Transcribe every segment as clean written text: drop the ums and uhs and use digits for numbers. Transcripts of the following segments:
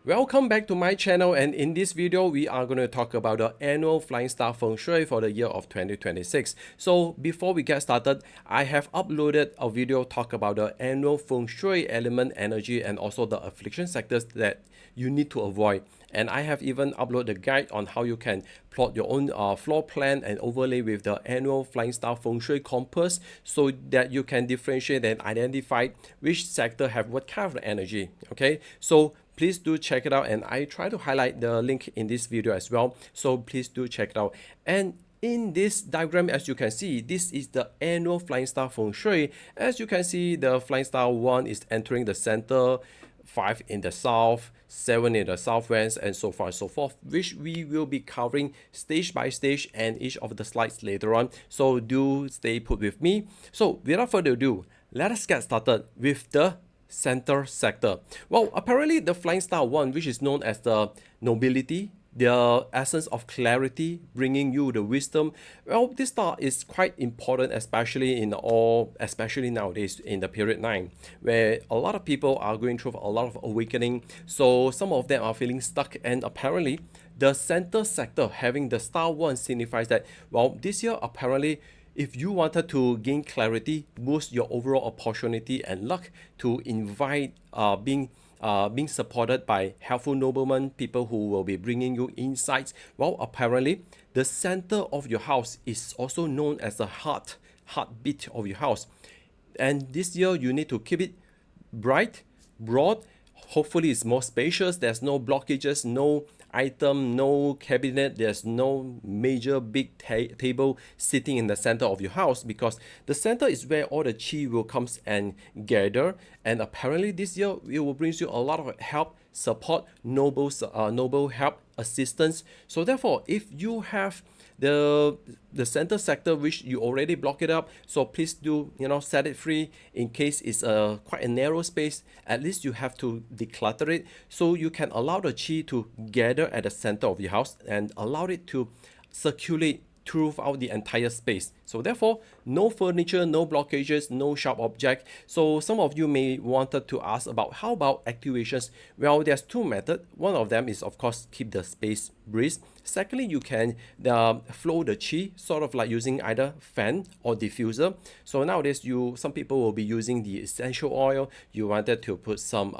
Welcome back to my channel, and in this video we are going to talk about the annual flying star feng shui for the year of 2026. So before we get started, I have uploaded a video talk about the annual feng shui element energy and also the affliction sectors that you need to avoid. And I have even uploaded a guide on how you can plot your own floor plan and overlay with the annual flying star feng shui compass so that you can differentiate and identify which sector have what kind of energy. Okay, so please do check it out, and I try to highlight the link in this video as well, so please do check it out. And in this diagram, as you can see, this is the annual flying star feng shui. As you can see, the flying star 1 is entering the center, 5 in the south, 7 in the southwest, and so far and so forth, which we will be covering stage by stage and each of the slides later on, so do stay put with me. So without further ado, let us get started with the center sector. Well, apparently the flying star 1, which is known as the nobility, the essence of clarity, bringing you the wisdom. Well, this star is quite important, especially nowadays in the period 9, where a lot of people are going through a lot of awakening. So some of them are feeling stuck, and apparently the center sector having the star 1 signifies that, well, this year apparently if you wanted to gain clarity, boost your overall opportunity and luck to invite being supported by helpful noblemen, people who will be bringing you insights. Well, apparently the center of your house is also known as the heartbeat of your house. And this year you need to keep it bright, broad. Hopefully it's more spacious. There's no blockages, no item, no cabinet, there's no major big table sitting in the center of your house, because the center is where all the chi will come and gather. And apparently this year it will bring you a lot of help, support, noble help, assistance. So therefore, if you have the center sector which you already block it up, so please do set it free. In case it's quite a narrow space, at least you have to declutter it so you can allow the chi to gather at the center of your house and allow it to circulate throughout the entire space. So therefore, no furniture, no blockages, no sharp object. So some of you may wanted to ask about how about activations. Well, there's two methods. One of them is of course keep the space brisk. Secondly, you can flow the chi, sort of like using either fan or diffuser. So nowadays, some people will be using the essential oil. You wanted to put some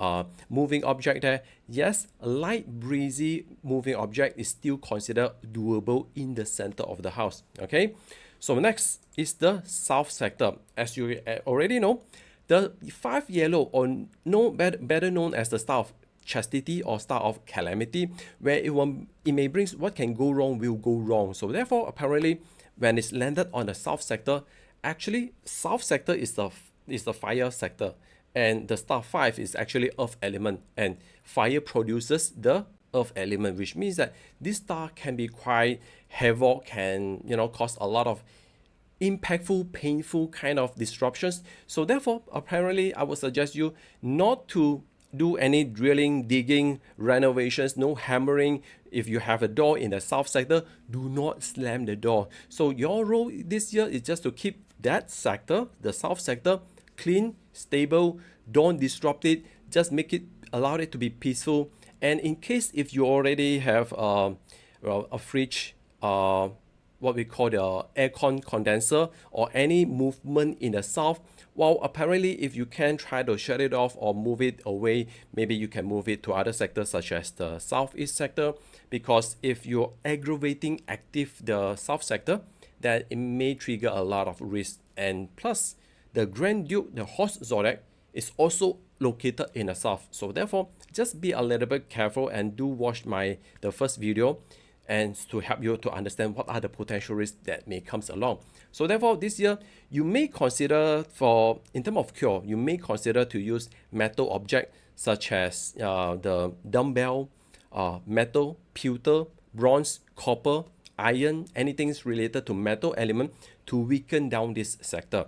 moving object there. Yes, a light breezy moving object is still considered doable in the center of the house. Okay, so next is the south sector. As you already know, the 5 yellow, or better known as the star of chastity or star of calamity, where it may bring what can go wrong will go wrong. So therefore, apparently, when it's landed on the south sector, actually south sector is the fire sector, and the star 5 is actually earth element, and fire produces the earth element, which means that this star can be quite havoc, can cause a lot of impactful, painful kind of disruptions. So therefore, apparently, I would suggest you not to do any drilling, digging, renovations, no hammering. If you have a door in the south sector, do not slam the door. So your role this year is just to keep that sector, the south sector, clean, stable. Don't disrupt it. Just allow it to be peaceful. And in case if you already have a fridge, what we call the aircon condenser, or any movement in the south, well, apparently if you can try to shut it off or move it away, maybe you can move it to other sectors such as the southeast sector, because if you're aggravating active the south sector, then it may trigger a lot of risk. And plus, the Grand Duke, the horse zodiac, is also located in the south. So therefore, just be a little bit careful and do watch the first video, and to help you to understand what are the potential risks that may comes along. So therefore, this year, you may consider in terms of cure, you may consider to use metal object such as the dumbbell, metal, pewter, bronze, copper, iron, anything related to metal element to weaken down this sector.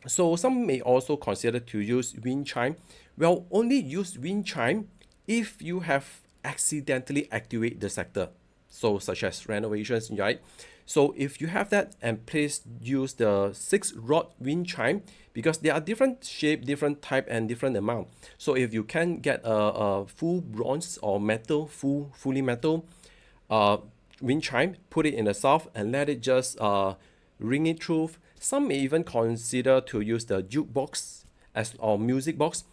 So some may also consider to use wind chime. Well, only use wind chime if you have accidentally activate the sector. So such as renovations, right? So if you have that, and please use the 6-rod wind chime, because there are different shape, different type, and different amount. So if you can get a full bronze or metal, fully metal uh, wind chime, put it in the south and let it just ring it through. Some may even consider to use the jukebox as or music box,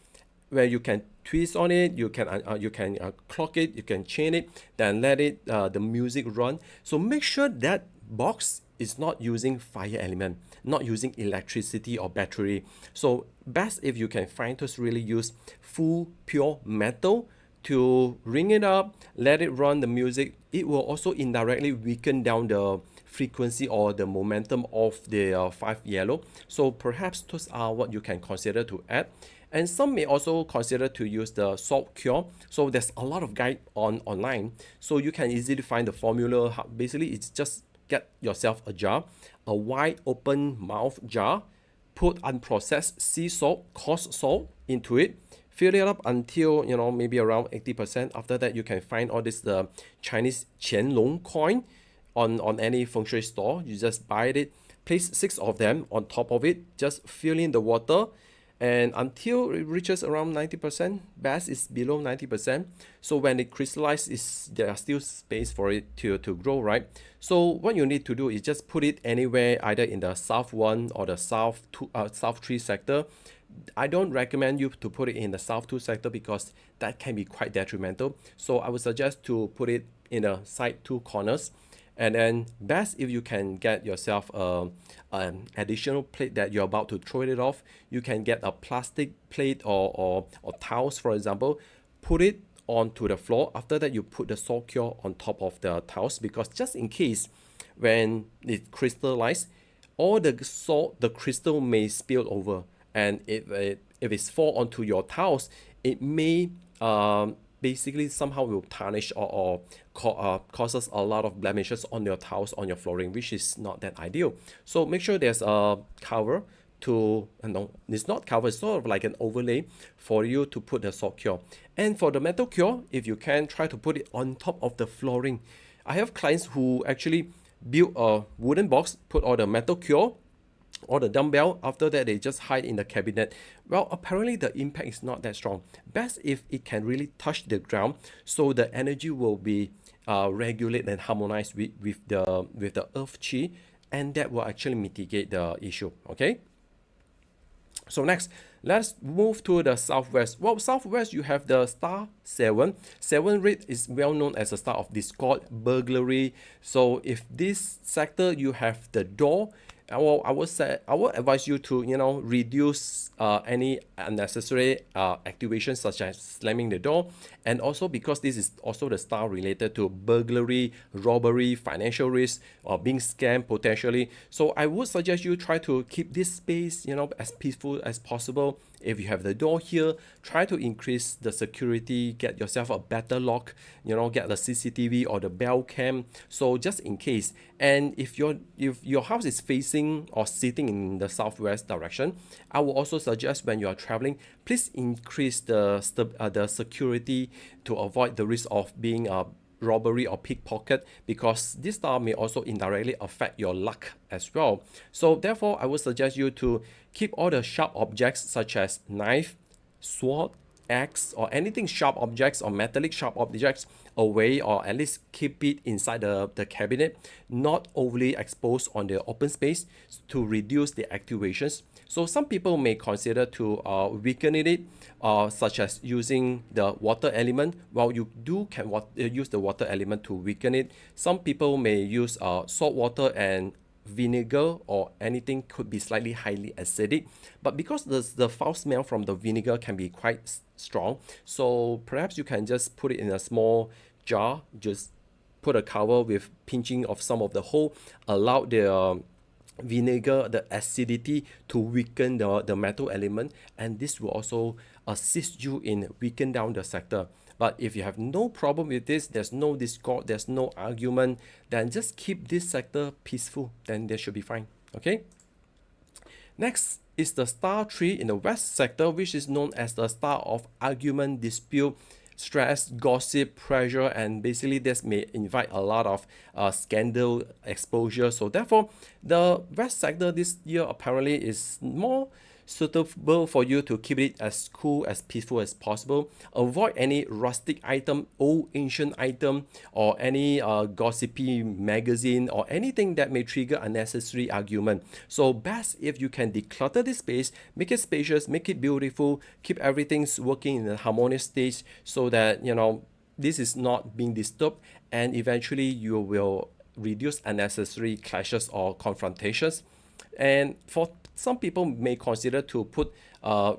where you can twist on it, you can clock it, you can chain it, then let it the music run. So make sure that box is not using fire element, not using electricity or battery. So best if you can find to really use full pure metal to ring it up, let it run the music. It will also indirectly weaken down the frequency or the momentum of the 5 yellow. So perhaps those are what you can consider to add. And some may also consider to use the salt cure. So there's a lot of guide online, so you can easily find the formula. Basically it's just get yourself a jar, a wide open mouth jar, put unprocessed sea salt, coarse salt into it, fill it up until maybe around 80%. After that, you can find all this the Chinese Qianlong coin on any feng shui store. You just buy it, place 6 of them on top of it, just fill in the water, and until it reaches around 90%. Best is below 90%. So when it crystallizes, there are still space for it to grow, right? So what you need to do is just put it anywhere, either in the south 1 or the south 3 sector. I don't recommend you to put it in the south 2 sector because that can be quite detrimental. So I would suggest to put it in the side 2 corners. And then best if you can get yourself an additional plate that you're about to throw it off. You can get a plastic plate or tiles, for example, put it onto the floor. After that, you put the salt cure on top of the tiles, because just in case when it crystallizes, all the salt, the crystal may spill over, and if it's fall onto your tiles, it may basically somehow will tarnish or causes a lot of blemishes on your tiles, on your flooring, which is not that ideal. So make sure there's a cover to, no, it's not cover, it's sort of like an overlay for you to put the salt cure. And for the metal cure, if you can, try to put it on top of the flooring. I have clients who actually build a wooden box, put all the metal cure or the dumbbell. After that, they just hide in the cabinet. Well, apparently the impact is not that strong. Best if it can really touch the ground, so the energy will be regulated and harmonized with the earth chi, and that will actually mitigate the issue. Okay. So next, let's move to the southwest. Well, southwest, you have the star 7. 7 rate is well known as a star of discord, burglary. So if this sector you have the door, I would advise you to reduce any unnecessary activation, such as slamming the door. And also because this is also the star related to burglary, robbery, financial risk, or being scammed potentially. So I would suggest you try to keep this space as peaceful as possible. If you have the door here, try to increase the security, get yourself a better lock, get the CCTV or the bell cam, so just in case. And if your house is facing or sitting in the southwest direction, I will also suggest when you are traveling, please increase the security to avoid the risk of being robbery or pickpocket, because this star may also indirectly affect your luck as well. So therefore, I would suggest you to keep all the sharp objects such as knife, sword, axe, or anything sharp objects or metallic sharp objects away, or at least keep it inside the cabinet, not overly exposed on the open space to reduce the activations. So some people may consider to weaken it, such as using the water element. While you can use the water element to weaken it, some people may use salt water and vinegar, or anything could be slightly highly acidic. But because the foul smell from the vinegar can be quite strong, so perhaps you can just put it in a small jar, just put a cover with pinching of some of the hole, allow the vinegar, the acidity to weaken the metal element, and this will also assist you in weaken down the sector. But if you have no problem with this, there's no discord, there's no argument, then just keep this sector peaceful, then they should be fine. Okay. Next is the star 3 in the west sector, which is known as the star of argument, dispute, stress, gossip, pressure, and basically this may invite a lot of scandal exposure. So therefore, the West sector this year apparently is more suitable for you to keep it as cool, as peaceful as possible. Avoid any rustic item, old ancient item, or any gossipy magazine or anything that may trigger unnecessary argument. So best if you can declutter this space, make it spacious, make it beautiful, keep everything working in a harmonious state so that this is not being disturbed, and eventually you will reduce unnecessary clashes or confrontations. And for some people may consider to put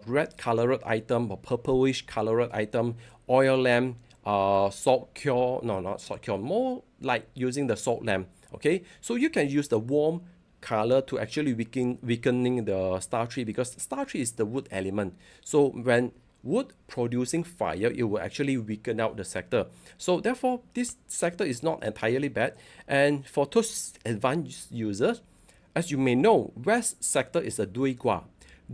red colored item or purplish colored item, oil lamp, salt cure, no, not salt cure, more like using the salt lamp. Okay, so you can use the warm color to actually weakening the star tree, because star tree is the wood element. So when wood producing fire, it will actually weaken out the sector. So therefore, this sector is not entirely bad. And for those advanced users, as you may know, West sector is a Dui Gua.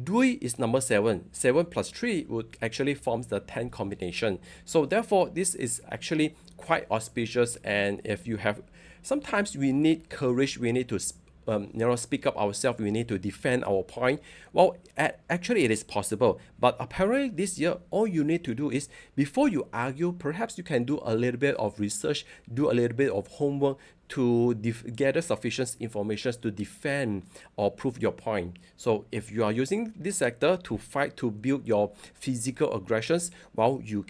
Dui is number 7. 7 plus 3 would actually forms the 10 combination. So therefore, this is actually quite auspicious. And if you have, sometimes we need courage, we need to speak up ourselves, we need to defend our point. Well, actually it is possible, but apparently this year all you need to do is, before you argue, perhaps you can do a little bit of research, do a little bit of homework to gather sufficient information to defend or prove your point. So if you are using this sector to fight, to build your physical aggressions, well, you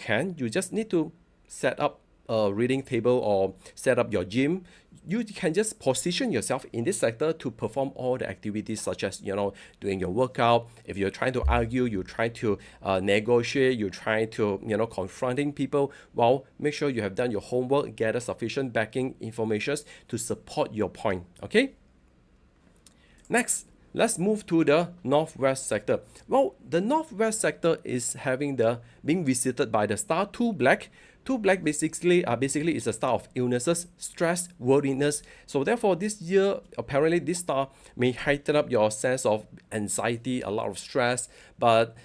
just need to set up a reading table or set up your gym. You can just position yourself in this sector to perform all the activities, such as doing your workout. If you're trying to argue, you try to negotiate, you try to confronting people, well, make sure you have done your homework, gather sufficient backing information to support your point. Okay, next, let's move to the northwest sector. Well, the northwest sector is being visited by the star 2 black. 2 black basically is a star of illnesses, stress, worriness. So therefore, this year, apparently this star may heighten up your sense of anxiety, a lot of stress. But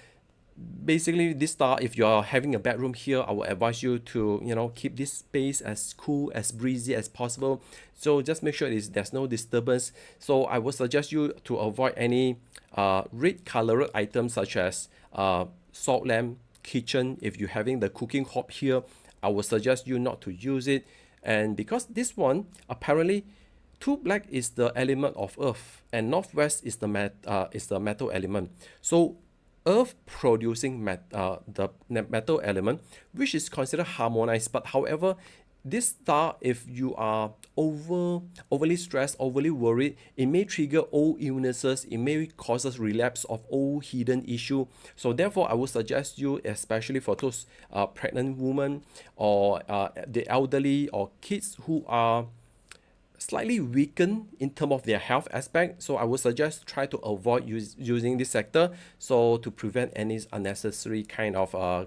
basically, this star, if you are having a bedroom here, I would advise you to keep this space as cool, as breezy as possible. So just make sure there's no disturbance. So I would suggest you to avoid any red colored items, such as salt lamp, kitchen. If you're having the cooking hob here, I would suggest you not to use it. And because this one, apparently 2 black is the element of earth, and northwest is the metal element. So earth producing the metal element, which is considered harmonized. But however, this star, if you are overly stressed, overly worried, it may trigger old illnesses, it may cause us relapse of old hidden issue. So therefore, I would suggest you, especially for those pregnant women or the elderly or kids who are slightly weakened in terms of their health aspect. So I would suggest try to avoid using this sector, so to prevent any unnecessary kind of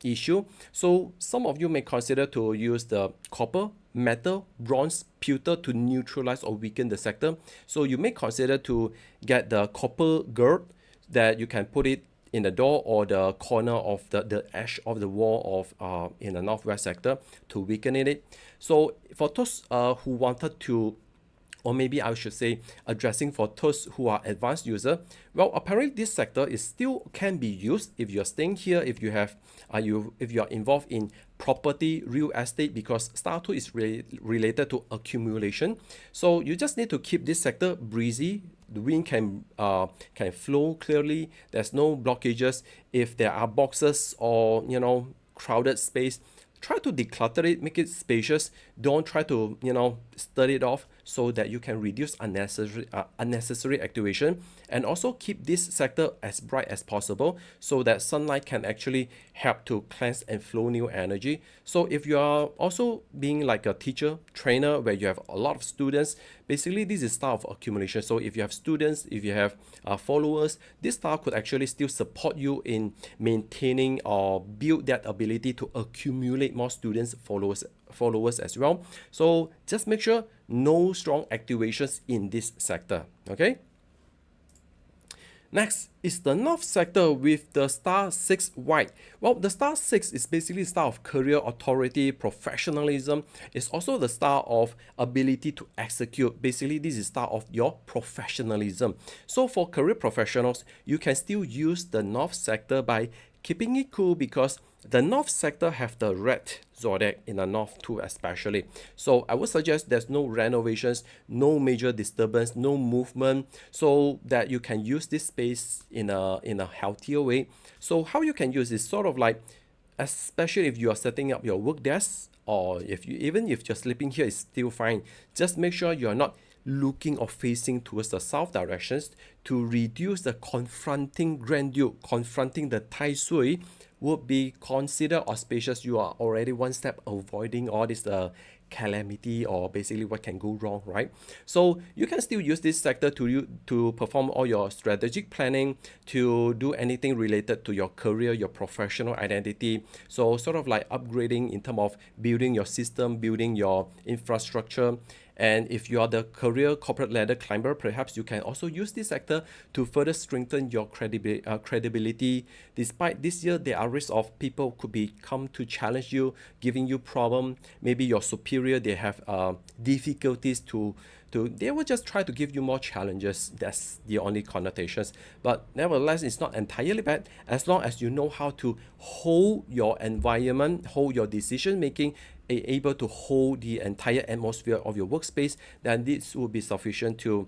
issue. So some of you may consider to use the copper, metal, bronze, pewter to neutralize or weaken the sector. So you may consider to get the copper gird that you can put it in the door or the corner of the edge of the wall of in the northwest sector to weaken it. So for those who wanted to, or maybe I should say addressing for those who are advanced user, well, apparently this sector is still can be used if you're staying here, if you have if you are involved in property, real estate, because star 2 is related to accumulation. So you just need to keep this sector breezy. The wind can flow clearly. There's no blockages. If there are boxes or crowded space, try to declutter it, make it spacious. Don't try to stir it off, so that you can reduce unnecessary activation, and also keep this sector as bright as possible, so that sunlight can actually help to cleanse and flow new energy. So if you are also being like a teacher, trainer, where you have a lot of students, basically this is style of accumulation. So if you have students, if you have followers, this style could actually still support you in maintaining or build that ability to accumulate more students, followers as well. So just make sure no strong activations in this sector. Okay, Next is the North sector with the star 6 white. Well, the star 6 is basically star of career authority, professionalism. It's also the star of ability to execute. Basically, this is star of your professionalism. So for career professionals, you can still use the North sector by keeping it cool, because the North sector have the red zodiac in the North too, especially. So I would suggest there's no renovations, no major disturbance, no movement, so that you can use this space in a healthier way. So how you can use is sort of like, especially if you are setting up your work desk, or if you, even if you're sleeping here, is still fine. Just make sure you are not looking or facing towards the south directions to reduce the confronting grandeur, confronting the tai sui would be considered auspicious. You are already one step avoiding all this calamity, or basically what can go wrong, right? So you can still use this sector to perform all your strategic planning, to do anything related to your career, your professional identity. So sort of like upgrading in terms of building your system, building your infrastructure. And if you are the career corporate ladder climber, perhaps you can also use this sector to further strengthen your credibility. Despite this year, there are risks of people could be come to challenge you, giving you problem. Maybe your superior, they have difficulties to they will just try to give you more challenges. That's the only connotations. But nevertheless, it's not entirely bad as long as you know how to hold your environment, hold your decision making, able to hold the entire atmosphere of your workspace. Then this will be sufficient to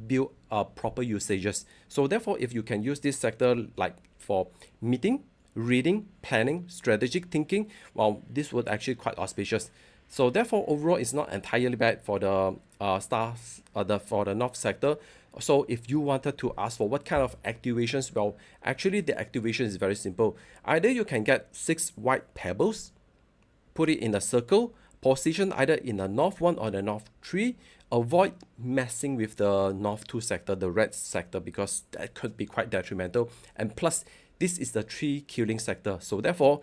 build proper usages. So therefore, if you can use this sector like for meeting, reading, planning, strategic thinking, well, this would actually quite auspicious. So therefore, overall, it's not entirely bad for the stars, for the North sector. So if you wanted to ask for what kind of activations, well, actually the activation is very simple. Either you can get 6 white pebbles, put it in a circle, position either in the North 1 or the North 3. Avoid messing with the North 2 sector, the red sector, because that could be quite detrimental. And plus, this is the tree killing sector. So therefore,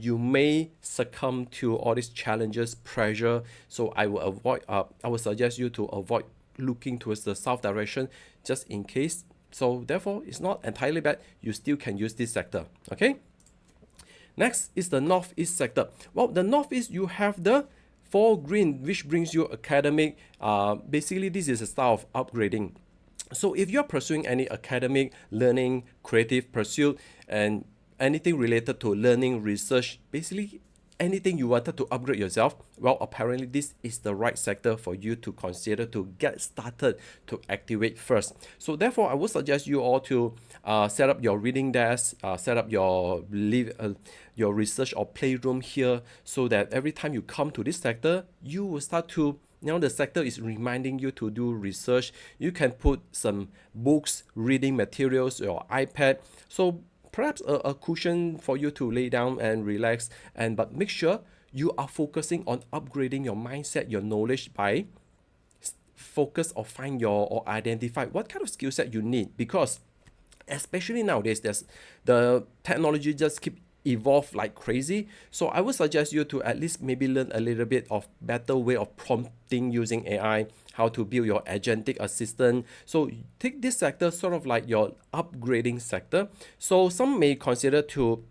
you may succumb to all these challenges, pressure. So I will suggest you to avoid looking towards the south direction just in case. So therefore, it's not entirely bad. You still can use this sector. Okay. Next is the northeast sector. Well, the northeast, you have the 4 green, which brings you academic. Basically, this is a style of upgrading. So if you're pursuing any academic, learning, creative pursuit, and anything related to learning, research, basically anything you wanted to upgrade yourself, well, apparently this is the right sector for you to consider to get started, to activate first. So therefore, I would suggest you all to set up your reading desk, set up your research or playroom here, so that every time you come to this sector, you will start to, the sector is reminding you to do research. You can put some books, reading materials, your iPad. So perhaps a cushion for you to lay down and relax. But make sure you are focusing on upgrading your mindset, your knowledge, by focus or find or identify what kind of skill set you need. Because especially nowadays, the technology just keep evolve like crazy. So I would suggest you to at least maybe learn a little bit of better way of prompting using AI, how to build your agentic assistant. So take this sector sort of like your upgrading sector. So some may consider to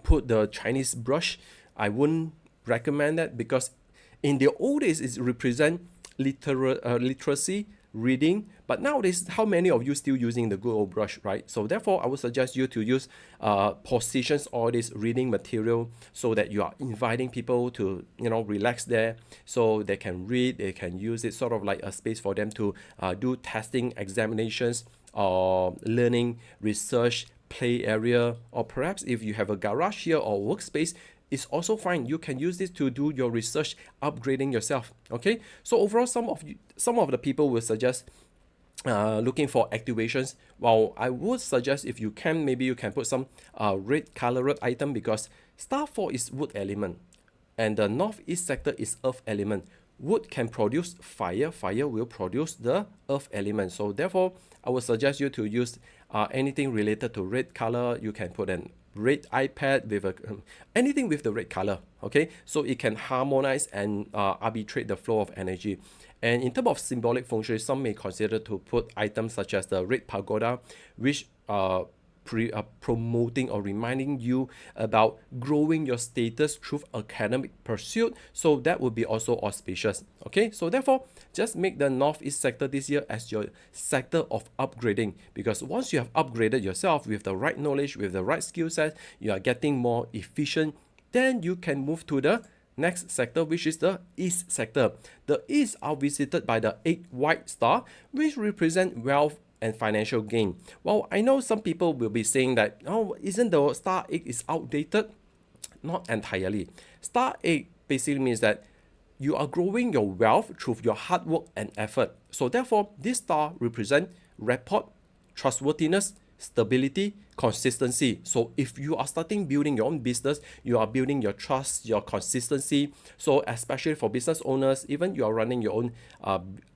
put the Chinese brush. I wouldn't recommend that, because in the old days it represent literacy, reading, but nowadays how many of you still using the good old brush, right? So therefore, I would suggest you to use positions all this reading material, so that you are inviting people to relax there, so they can read, they can use it sort of like a space for them to do testing, examinations, or learning, research, play area. Or perhaps if you have a garage here or workspace, it's also fine. You can use this to do your research, upgrading yourself. Okay, so overall, some of the people will suggest looking for activations. Well, I would suggest, if you can, maybe you can put some red colored item, because star 4 is wood element and the northeast sector is earth element. Wood can produce fire, fire will produce the earth element. So therefore, I would suggest you to use anything related to red color. You can put an red iPad, with a anything with the red color, okay? So it can harmonize and arbitrate the flow of energy. And in terms of symbolic feng shui, some may consider to put items such as the red pagoda, which promoting or reminding you about growing your status through academic pursuit. So that would be also auspicious. Okay, so therefore, just make the northeast sector this year as your sector of upgrading, because once you have upgraded yourself with the right knowledge, with the right skill set, you are getting more efficient, then you can move to the next sector, which is the east sector. The east are visited by the 8 white star, which represent wealth and financial gain. Well, I know some people will be saying that, oh, isn't the star 8 is outdated? Not entirely. Star 8 basically means that you are growing your wealth through your hard work and effort. So therefore, this star represent rapport, trustworthiness, stability, consistency. So if you are starting building your own business, you are building your trust, your consistency. So especially for business owners, even you are running your own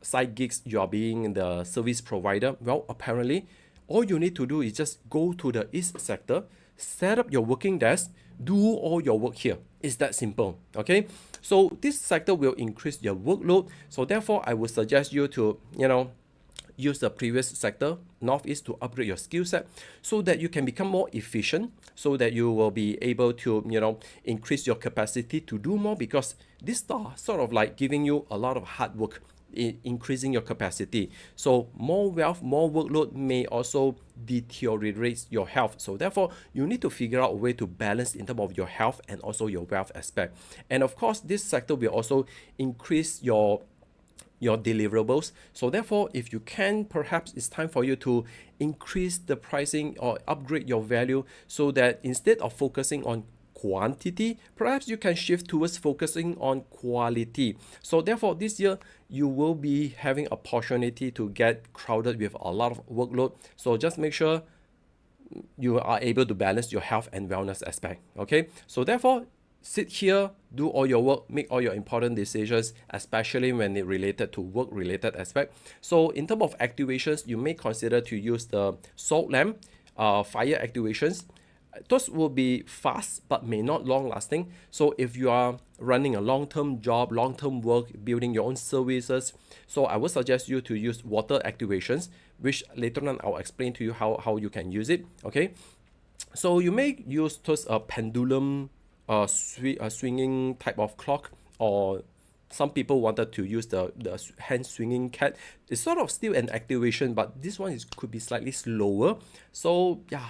side gigs, you are being the service provider. Well, apparently, all you need to do is just go to the east sector, set up your working desk, do all your work here. It's that simple, okay? So this sector will increase your workload. So therefore, I would suggest you to, use the previous sector, northeast, to upgrade your skill set so that you can become more efficient, so that you will be able to, increase your capacity to do more, because this star sort of like giving you a lot of hard work, increasing your capacity. So more wealth, more workload may also deteriorate your health. So therefore, you need to figure out a way to balance in terms of your health and also your wealth aspect. And of course, this sector will also increase your deliverables. So therefore, if you can, perhaps it's time for you to increase the pricing or upgrade your value, so that instead of focusing on quantity, perhaps you can shift towards focusing on quality. So therefore, this year you will be having opportunity to get crowded with a lot of workload. So just make sure you are able to balance your health and wellness aspect. Okay, so therefore, sit here, do all your work, make all your important decisions, especially when it related to work-related aspect. So in terms of activations, you may consider to use the salt lamp, fire activations. Those will be fast but may not long lasting. So if you are running a long-term job, long-term work, building your own services, so I would suggest you to use water activations, which later on I'll explain to you how you can use it. Okay, so you may use those pendulum swinging type of clock, or some people wanted to use the hand swinging cat. It's sort of still an activation, but this one could be slightly slower. So yeah,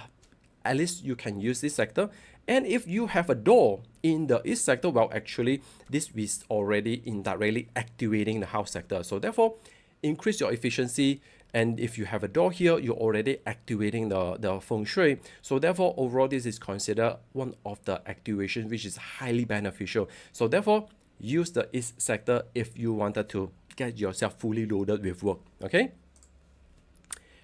at least you can use this sector. And if you have a door in the east sector, well, actually this is already indirectly activating the house sector. So therefore, increase your efficiency. And if you have a door here, you're already activating the feng shui. So therefore, overall, this is considered one of the activations which is highly beneficial. So therefore, use the east sector if you wanted to get yourself fully loaded with work. Okay.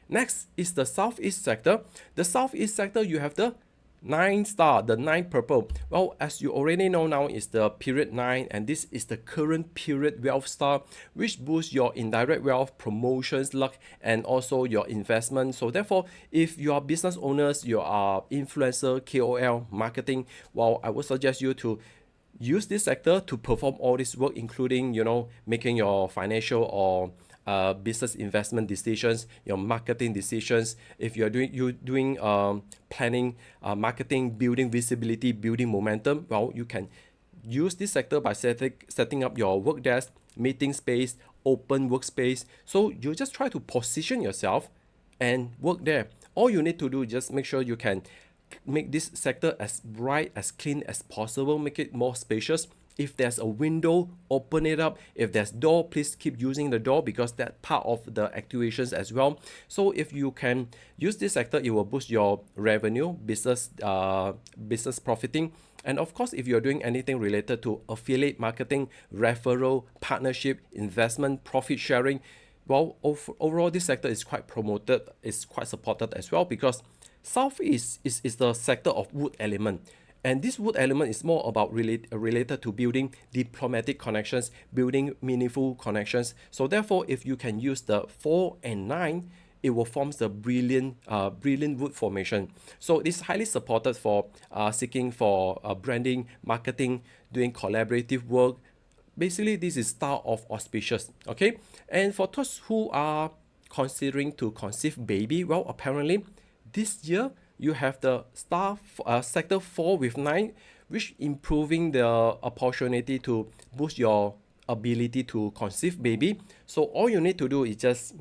Next is the southeast sector. The southeast sector, you have the 9 star, the 9 purple. Well, as you already know now, is the period 9, and this is the current period wealth star, which boosts your indirect wealth, promotions, luck, and also your investment. So therefore, if you are business owners, you are influencer, KOL, marketing, well, I would suggest you to use this sector to perform all this work, including, making your financial or business investment decisions, your marketing decisions. If you're doing planning, marketing, building visibility, building momentum, well, you can use this sector by setting up your work desk, meeting space, open workspace. So you just try to position yourself and work there. All you need to do is just make sure you can make this sector as bright, as clean as possible, make it more spacious. If there's a window, open it up. If there's door, please keep using the door, because that's part of the activations as well. So if you can use this sector, it will boost your revenue, business profiting. And of course, if you're doing anything related to affiliate marketing, referral, partnership, investment, profit sharing, well, overall, this sector is quite promoted, it's quite supported as well, because Southeast is the sector of wood element. And this wood element is more about related to building diplomatic connections, building meaningful connections. So therefore, if you can use the 4 and 9, it will form the brilliant wood formation. So it's highly supported for seeking for branding, marketing, doing collaborative work. Basically, this is style of auspicious. Okay, and for those who are considering to conceive baby, well, apparently this year you have the sector 4 with 9, which improving the opportunity to boost your ability to conceive baby. So all you need to do is just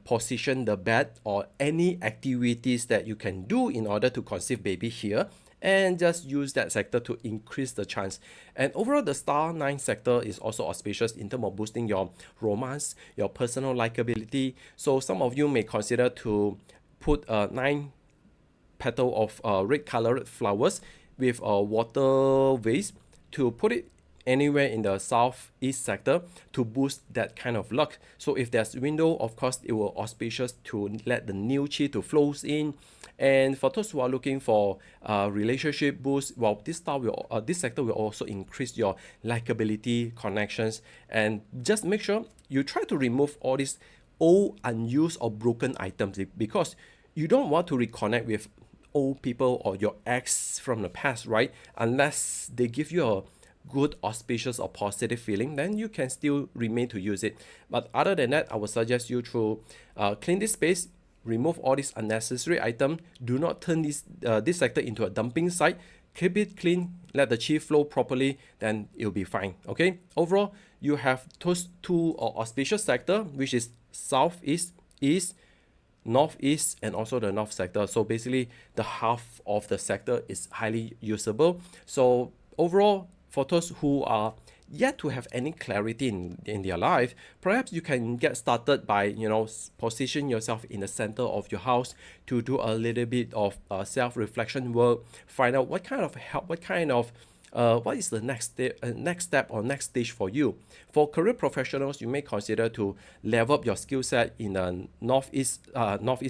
position the bed or any activities that you can do in order to conceive baby here, and just use that sector to increase the chance. And overall, the star 9 sector is also auspicious in terms of boosting your romance, your personal likability. So some of you may consider to put 9 petal of red colored flowers with a water vase, to put it anywhere in the southeast sector to boost that kind of luck. So if there's window, of course it will auspicious to let the new chi to flows in. And for those who are looking for relationship boost, well, this sector will also increase your likability, connections. And just make sure you try to remove all these old, unused or broken items, because you don't want to reconnect with old people or your ex from the past, right? Unless they give you a good, auspicious or positive feeling, then you can still remain to use it. But other than that, I would suggest you to clean this space, remove all these unnecessary items. Do not turn this sector into a dumping site. Keep it clean, let the chi flow properly, then it'll be fine. Okay, overall you have those two auspicious sector, which is southeast, east, northeast, and also the north sector. So basically the half of the sector is highly usable. So overall, for those who are yet to have any clarity in their life, perhaps you can get started by position yourself in the center of your house to do a little bit of self-reflection work. Find out what kind of help, what is the next step or next stage for you. For career professionals, you may consider to level up your skill set in the northeast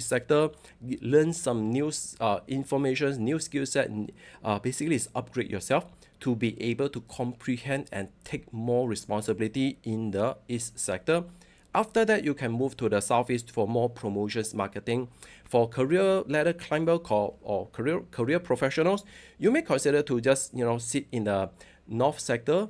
sector, learn some new information, new skill set. Basically, is upgrade yourself to be able to comprehend and take more responsibility in the east sector. After that, you can move to the southeast for more promotions, marketing. For career ladder climber or career professionals, you may consider to just sit in the north sector,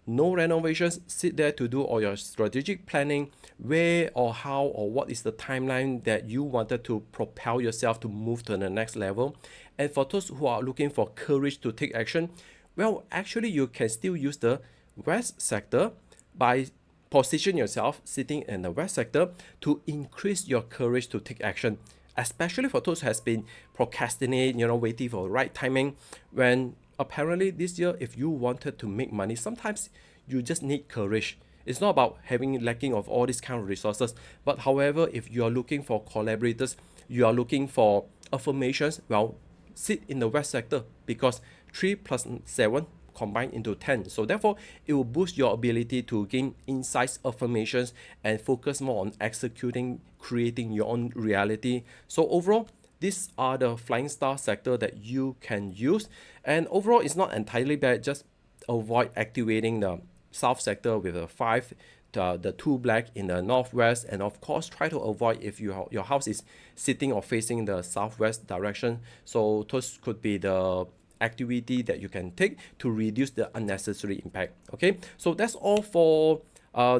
no renovations, sit there to do all your strategic planning, where or how or what is the timeline that you wanted to propel yourself to move to the next level. And for those who are looking for courage to take action, well, actually you can still use the west sector by position yourself sitting in the west sector to increase your courage to take action, especially for those who has been procrastinating, waiting for the right timing. When apparently this year, if you wanted to make money, sometimes you just need courage. It's not about having lacking of all these kind of resources, but however, if you are looking for collaborators, you are looking for affirmations, well, sit in the west sector, because 3 plus 7 combined into 10. So therefore, it will boost your ability to gain insights, affirmations, and focus more on executing, creating your own reality. So overall, these are the flying star sector that you can use. And overall, it's not entirely bad. Just avoid activating the south sector with a 5, the 2 black in the northwest, and of course try to avoid if your house is sitting or facing the southwest direction. So those could be the activity that you can take to reduce the unnecessary impact. Okay, so that's all for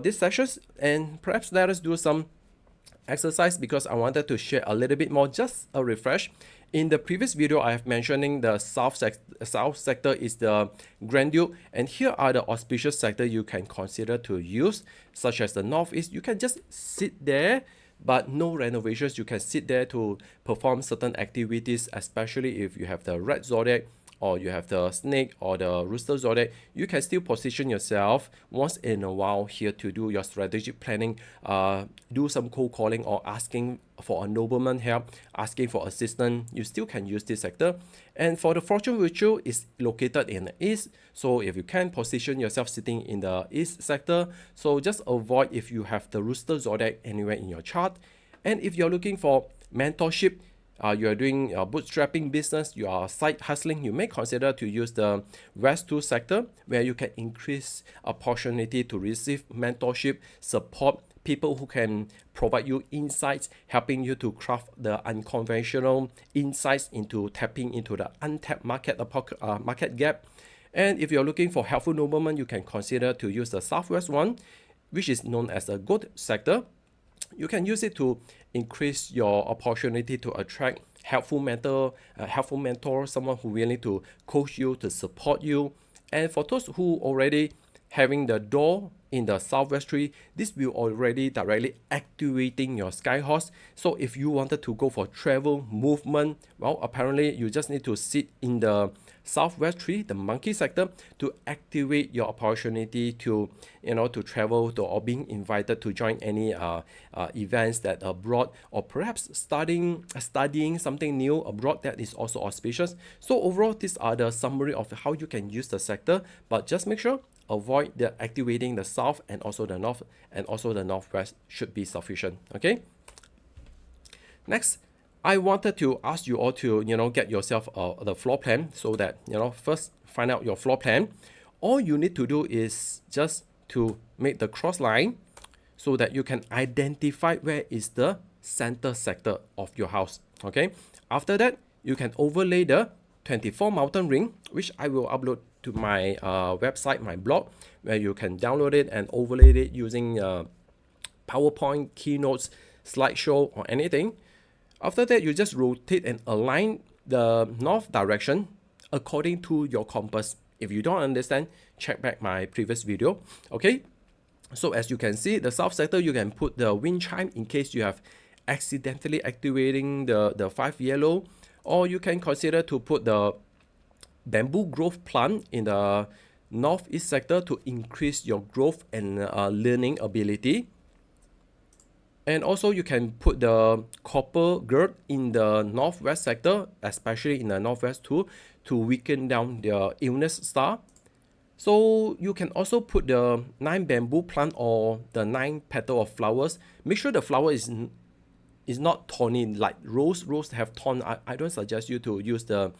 this sessions, and perhaps let us do some exercise, because I wanted to share a little bit more, just a refresh. In the previous video, I have mentioning the south sector is the Grand Duke, and here are the auspicious sector you can consider to use, such as the northeast. You can just sit there, but no renovations. You can sit there to perform certain activities, especially if you have the red zodiac, or you have the snake or the rooster zodiac. You can still position yourself once in a while here to do your strategic planning, do some cold calling or asking for a nobleman help, asking for assistance. You still can use this sector. And for the fortune ritual is located in the east, so if you can position yourself sitting in the east sector, so just avoid if you have the rooster zodiac anywhere in your chart. And if you're looking for mentorship, you are doing bootstrapping business, you are side hustling, you may consider to use the West 2 sector, where you can increase opportunity to receive mentorship, support, people who can provide you insights, helping you to craft the unconventional insights into tapping into the untapped market gap. And if you're looking for helpful noblemen, you can consider to use the Southwest one, which is known as the GOAT sector. You can use it to increase your opportunity to attract helpful mentor, someone who willing to coach you, to support you. And for those who already having the door in the Southwest tree, this will already directly activating your sky horse. So if you wanted to go for travel movement, well, apparently you just need to sit in the Southwest tree, the monkey sector, to activate your opportunity to, to travel to, or being invited to join any events that are abroad, or perhaps studying something new abroad that is also auspicious. So overall, these are the summary of how you can use the sector, but just make sure avoid the activating the south and also the north and also the northwest should be sufficient. Okay. Next, I wanted to ask you all to get yourself the floor plan, so that first find out your floor plan. All you need to do is just to make the cross line so that you can identify where is the center sector of your house. Okay. After that, you can overlay the 24 mountain ring, which I will upload to my website, my blog, where you can download it and overlay it using PowerPoint, keynotes, slideshow, or anything. After that, you just rotate and align the north direction according to your compass. If you don't understand, check back my previous video. Okay, so as you can see, the south sector, you can put the wind chime in case you have accidentally activating the 5 yellow, or you can consider to put the bamboo growth plant in the northeast sector to increase your growth and learning ability. And also you can put the copper gird in the northwest sector, especially in the northwest too, to weaken down the illness star. So you can also put the 9 bamboo plant or the 9 petal of flowers. Make sure the flower is not thorny like rose. Rose have thorn. I don't suggest you to use the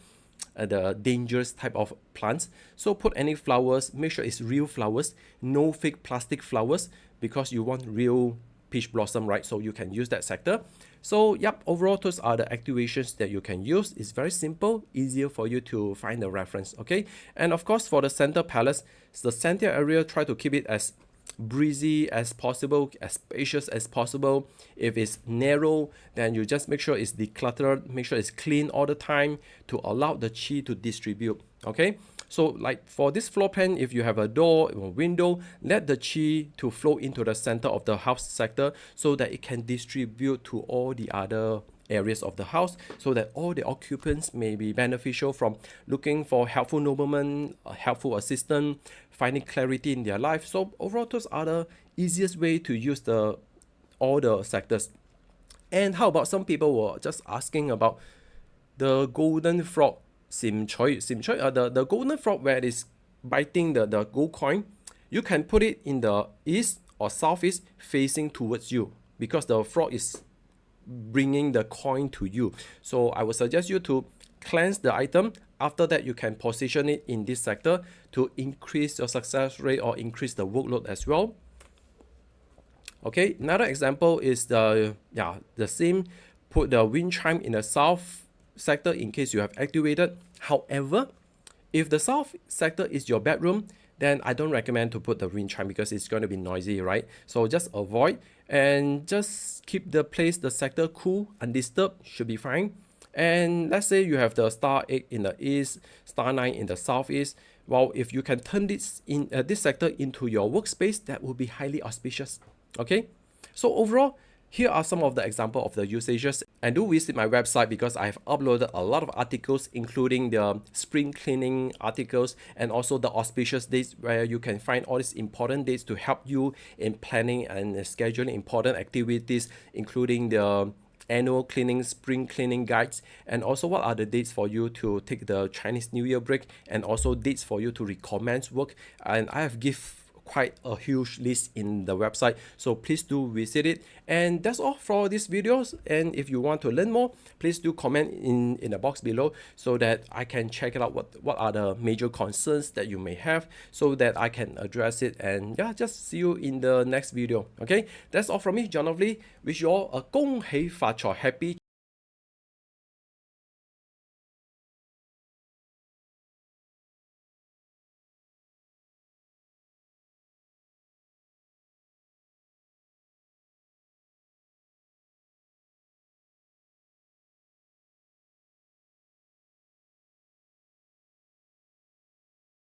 dangerous type of plants. So put any flowers, make sure it's real flowers, no fake plastic flowers, because you want real peach blossom, right? So you can use that sector. So yep, overall those are the activations that you can use. It's very simple, easier for you to find the reference. Okay, and of course for the center palace, the center area, try to keep it as breezy as possible, as spacious as possible. If it's narrow, then you just make sure it's decluttered, make sure it's clean all the time to allow the chi to distribute. Okay, so like for this floor plan, if you have a door or window, let the chi to flow into the center of the house sector so that it can distribute to all the other areas of the house, so that all the occupants may be beneficial from looking for helpful noblemen, a helpful assistant, finding clarity in their life. So overall, those are the easiest way to use all the sectors. And how about some people were just asking about the golden frog, sim choi, the golden frog where it is biting the gold coin. You can put it in the east or southeast facing towards you, because the frog is bringing the coin to you. So I would suggest you to cleanse the item. After that, you can position it in this sector to increase your success rate or increase the workload as well. Okay, another example is the same. Put the wind chime in the south sector in case you have activated. However, if the south sector is your bedroom, then I don't recommend to put the wind chime because it's going to be noisy, right? So just avoid and just keep the sector cool, undisturbed, should be fine. And let's say you have the star 8 in the east, star 9 in the southeast. Well, if you can turn this sector into your workspace, that will be highly auspicious. Okay, so overall, here are some of the examples of the usages, and do visit my website because I have uploaded a lot of articles, including the spring cleaning articles and also the auspicious dates, where you can find all these important dates to help you in planning and scheduling important activities, including the annual cleaning, spring cleaning guides, and also what are the dates for you to take the Chinese New Year break, and also dates for you to recommence work. And I have give quite a huge list in the website, so please do visit it. And that's all for this videos. And if you want to learn more, please do comment in the box below so that I can check it out what are the major concerns that you may have, so that I can address it. And yeah, just see you in the next video. Okay, that's all from me, John of Lee. Wish you all a 恭喜發財 Happy